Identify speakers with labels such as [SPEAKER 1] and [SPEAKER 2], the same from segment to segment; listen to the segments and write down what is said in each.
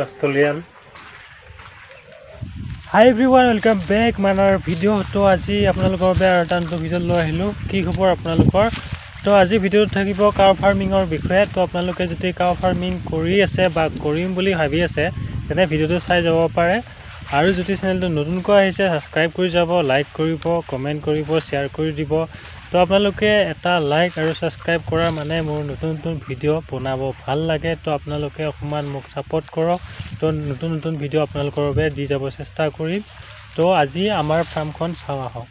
[SPEAKER 1] Australian. Hi everyone, welcome back. Manar video to aji apnalokor be return to video lo ahilu. Ki khobor apnalokor? To aji video thakibo cow farming or bikhoye. To apnaloke jodi cow farming kori ase ba korim boli bhabi ase, tene video to sai jabo pare. Aru jodi channel to notun ko ahise subscribe kori jabo, like koribo, comment koribo, share kori dibo. To apnaloke eta like aru subscribe kora mane mor notun video bonabo bhal lage. To apnaloke okman mok support korok. To notun video apnalokor be di jabo chesta korim. To aji amar farm kon sawa hok.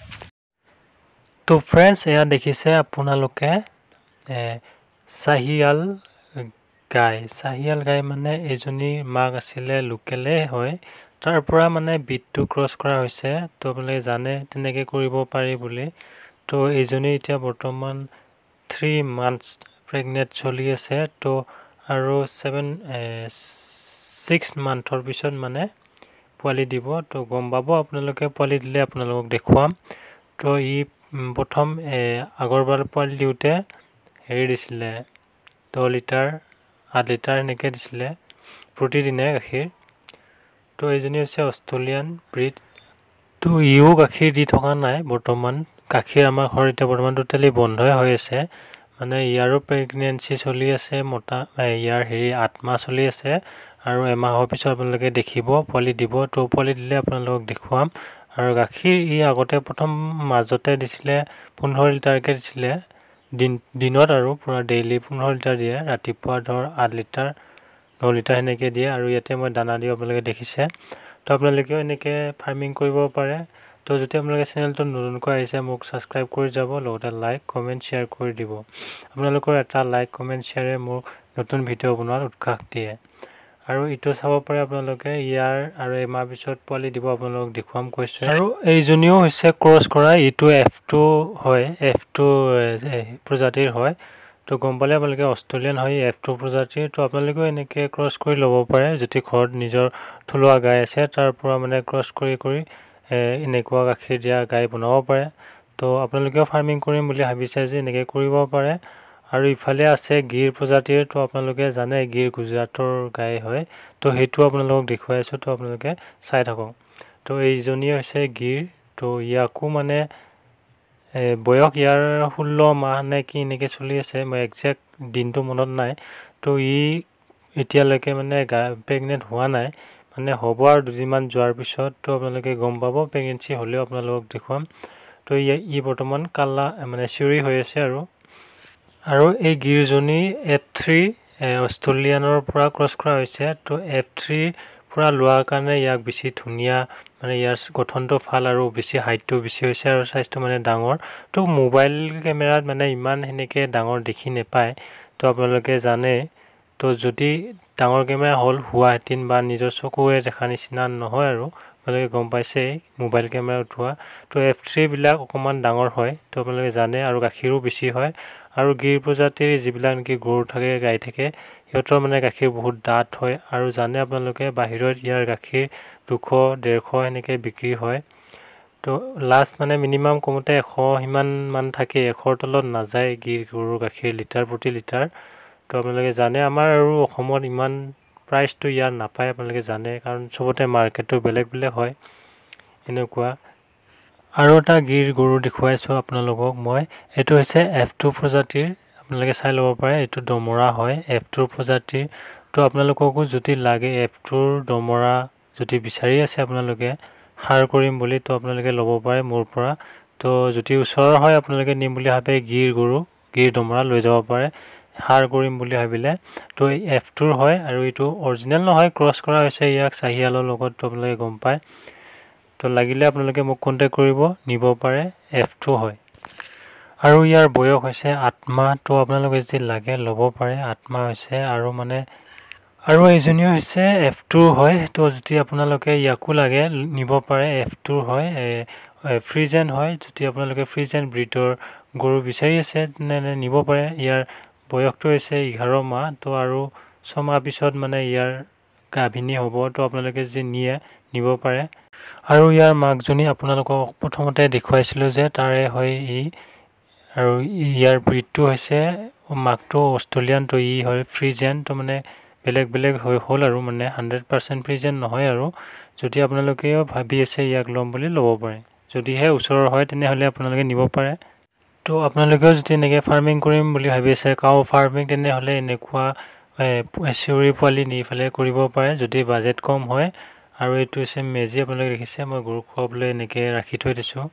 [SPEAKER 1] To friends eya dekhise apnaloke Sahiwal guy mane ejoni mag asile lokale hoy. Tar pura mane bit to cross kora hoise. To apnaloke jane teneke koribo pari boli. To ejoni etia bortoman 3 months pregnant choli ase. To aro 6 month or bishon mane poli dibo. To gombabo apnaloke poli dile apnalok dekhuam. To I prothom agorbar poli diute heri disile 2 liter 8 liter neke disile protidine gakhir. To ejoni ase Australian breed. To iu gakhir di thoka nai bortoman gakhir amar ghor eta bortoman totally bondhoy hoy ase. Mane yaro pregnancy choli ase mota yar heri 8 মাহ choli ase aru emahor pisor apnaloke dekhibo poli dibo. To poli dile apnalok dekhuam aru gakhir I agote prothom majote disile 15 liter ke disile dinot aru pura daily 15 liter die ratipua dhor 8 liter 9 liter heneke die aru yate moi dana di apnaloke dekhise. To apnaloke eneke farming koribo pare. To jodi apnaloke channel to notun ko ahise mok subscribe kori jabo logote like comment share kori dibo. Apnalokor eta like comment share mok notun video bonwar utkah diye. Aru ito sabo pare apnaloke yar aru ema bisot poli dibo apnalok dekhuam koise. Aru eijonio hoise cross kora ito F2 hoy F2 projatir hoy. To gombale apnaloke Australian hoy F2 projatir. To apnaloke eneke cross kori lobo pare joti ghor nijor thulua gai ase tar pura mane cross kori enekwa gakhir dia gai bonabo pare. To apnaloke farming korim boli bhabise je eneke koribo pare. Aru ifale ase gir projatir. To apnaloke jane gir Gujarator gai hoy. To hetu apnalok dekhoi aso. To apnaloke sai thakok. To eijoni hoise gir. To yaku mane boyok yar 16 মাহ ne ki eneke choli ase moi exact din to monot nai. To etia leke mane pregnant howa nai mane hobo aru 2 দিন মান joar pisot to apnaloke gom pabo pregnancy hole apnalok dekhuam. To I bortoman kala mane suri hoy ase aru ei gir joni F3 Australian or pura cross kora hoise. To F3 pura loa karone yak beshi dhunia mane yar gothon to phal aru beshi height to beshi hoise aru size to mane dangor. To mobile camera mane iman heneke dangor dekhi nepai. To apnaloke jane to jodi dangor camera hol hua hetin ba nijor chokure dekha nisina nohoy aru apnaloke gom paise mobile camera uthwa. To F3 bilak okman dangor hoy. To apnaloke jane aru gakhiru beshi hoy. Aru gir projatir jibilak neki goru thake gai thake yotor mane gakhir bahut dat hoy. Aru jane apnaloke bahirot yar gakhir 200 150 heneke bikri hoy. To last mane minimum komote 100 himan man thake 100 tolot najay gir goru gakhir liter proti liter. To apnaloke jane amar aru okhomot iman price to yar napai apnaloke jane karon sobote market to belek hoy enekwa. Aru ta gir goru dekhuaiso apnalokok moi etu hoise F2 projatir apnaloke sai lobo pare. Etu domora hoy F2 projatir. To apnalokoku jodi lage F2 domora jodi bichari ase apnaloke har korim boli to apnaloke lobo pare mor pura. To jodi usor hoy apnaloke nim boli bhabe gir goru gir domora loi jabo pare har korim boli bhabile. To F2 hoy aru etu original no hoy cross kora hoise yak Sahiwal logot to apnaloke gom pai. To lagile apnaloke mok contact koribo nibo pare F2 hoy. Aru yar boyok hoise 8 মাহ. To apnaloke jodi lage lobo pare 8 মাহ hoise aru mane aru ejonio hoise F2 hoy. To jodi apnaloke yaku lage nibo pare F2 hoy Friesian hoy. Jodi apnaloke Friesian breeder goru bichari ase ne nibo pare. Yar boyok to hoise 11 মাহ. To aru 6 মাহ pisot mane yar gabhini hobo. To apnaloke jodi niye nibo pare. Aru yar mak joni apnalokok prothomote dekhuaisilo je tare hoy আৰু ইয়াৰ ব্ৰিডটো হৈছে মাকটো Australian, তো ই হয় Frisian. তো মানে বেলেগ বেলেগ হ'ল আৰু মানে 100% ফ্ৰিজিয়ান নহয় আৰু। যদি আপোনালোকেও ভাবি আছে ইয়াক ল'ম বুলি ল'ব পাৰে। যদিহে ওচৰৰ হয় তেনেহ'লে আপোনালোকে নিব পাৰে। তো আপোনালোকেও যদি এনেকৈ ফাৰ্মিং কৰিম বুলি ভাবি আছে কাউ ফাৰ্মিং, তেনেহ'লে এনেকুৱা চিঞৰি পোৱালি নি পেলাই কৰিব পাৰে যদি বাজেট কম হয়। আৰু এইটো হৈছে মেজি, আপোনালোকে দেখিছে মই গৰু খুৱাবলৈ এনেকৈ ৰাখি থৈ দিছোঁ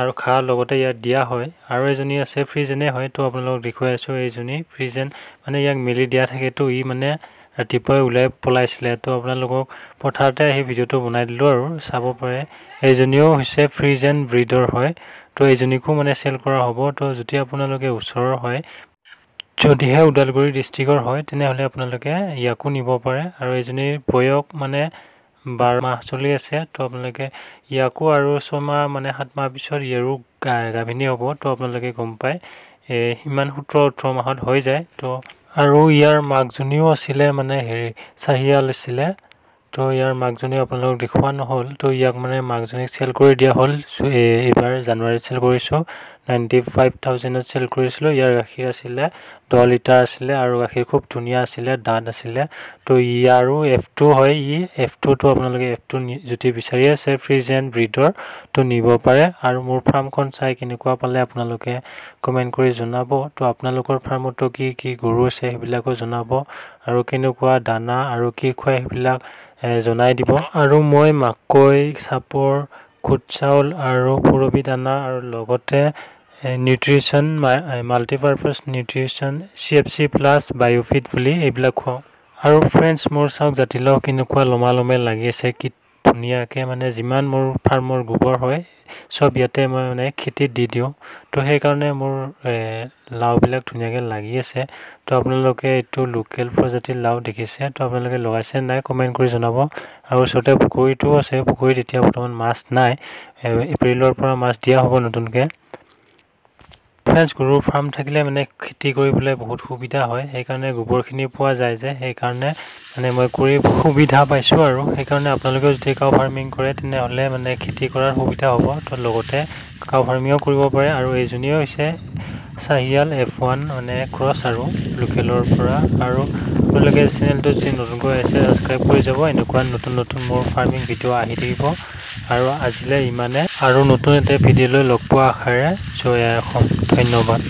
[SPEAKER 1] আৰু খাৰ লগতে ইয়াত দিয়া হয়। আৰু এজনী আছে ফ্ৰিজেনে হয়, তো আপোনালোকক দেখুৱাই আছোঁ। এইজনী ফ্ৰিজেন মানে ইয়াক মেলি দিয়া থাকেতো, ই মানে ৰাতিপুৱাই ওলাই পলাইছিলে। তো আপোনালোকক পথাৰতে আহি ভিডিঅ'টো বনাই দিলোঁ আৰু চাব পাৰে। এইজনীও হৈছে ফ্ৰিজেন ব্ৰিডৰ হয়, তো এইজনীকো মানে চেল কৰা হ'ব। তো যদি আপোনালোকে ওচৰৰ হয়, যদিহে ওদালগুৰি ডিষ্ট্ৰিক্টৰ হয় তেনেহ'লে আপোনালোকে ইয়াকো নিব পাৰে। আৰু এইজনীৰ বয়স মানে 12 মাহ চলি আছে। তো আপোনালোকে ইয়াকো আৰু 6 মাহ মানে 7 মাহ পিছত ইয়াৰো গাভিনী হ'ব। তো আপোনালোকে গম পায় সিমান 17-18 মাহত হৈ যায়। তো আৰু ইয়াৰ মাকজনীও আছিলে মানে চাহিয়াল আছিলে। তো ইয়াৰ মাকজনী আপোনালোকক দেখুওৱা নহ'ল। তো ইয়াক মানে মাকজনীক চেল কৰি দিয়া হ'ল। এইবাৰ জানুৱাৰীত চেল কৰিছোঁ, 95,000ত চেল কৰিছিলোঁ। ইয়াৰ গাখীৰ আছিলে 10 লিটাৰ আছিলে আৰু গাখীৰ খুব ধুনীয়া আছিলে, দাঁত আছিলে। তো ইয়াৰো F2 হয়। F2টো আপোনালোকে F2 যদি বিচাৰি আছে ফ্ৰিজিয়ান ব্ৰিডৰ তো নিব পাৰে। আৰু মোৰ ফাৰ্মখন চাই কেনেকুৱা পালে আপোনালোকে কমেণ্ট কৰি জনাব। তো আপোনালোকৰ ফাৰ্মতো কি কি গৰু আছে সেইবিলাকো জনাব, আৰু কেনেকুৱা দানা আৰু কি খুৱাই সেইবিলাক জনাই দিব। আৰু মই মাকৈ, চাপৰ, খুদ চাউল আৰু পুৰবী দানা আৰু লগতে nutrition multipurpose nutrition CFC plus বায়'ফিট বুলি এইবিলাক খুৱাওঁ। আৰু ফ্ৰেণ্ডছ মোৰ চাওক জাতিলাও কেনেকুৱা লমালমে লাগি আছে, কি ধুনীয়াকৈ মানে যিমান মোৰ ফাৰ্মৰ গোবৰ হয় চব ইয়াতে মই মানে খেতিত দি দিওঁ। তো সেইকাৰণে মোৰ লাওবিলাক ধুনীয়াকৈ লাগি আছে। তো আপোনালোকে এইটো লোকেল প্ৰজাতিৰ লাও দেখিছে, তো আপোনালোকে লগাইছে নাই কমেণ্ট কৰি জনাব। আৰু ওচৰতে পুখুৰীটোও আছে, পুখুৰীত এতিয়া বৰ্তমান মাছ নাই, এপ্ৰিলৰ পৰা মাছ দিয়া হ'ব নতুনকৈ। ফ্ৰেণ্ডছ গৰুৰ ফাৰ্ম থাকিলে মানে খেতি কৰিবলৈ বহুত সুবিধা হয়, সেইকাৰণে গোবৰখিনি পোৱা যায় যে, সেইকাৰণে মানে মই কৰি সুবিধা পাইছোঁ। আৰু সেইকাৰণে আপোনালোকেও যদি কাউ ফাৰ্মিং কৰে তেনেহ'লে মানে খেতি কৰাৰ সুবিধা হ'ব। তো লগতে কাউ ফাৰ্মিঙো কৰিব পাৰে। আৰু এইজনীও হৈছে চাহিয়াল F1 মানে ক্ৰছ আৰু লোকেলৰ পৰা। আৰু আপোনালোকে চেনেলটো যদি নতুনকৈ আছে ছাবস্ক্ৰাইব কৰি যাব, এনেকুৱা নতুন নতুন মোৰ ফাৰ্মিং ভিডিঅ' আহি থাকিব। আৰু আজিলৈ ইমানে, আৰু নতুন এটা ভিডিঅ'লৈ লগ পোৱা আশাৰে জয় আই অসম। ধন্যবাদ।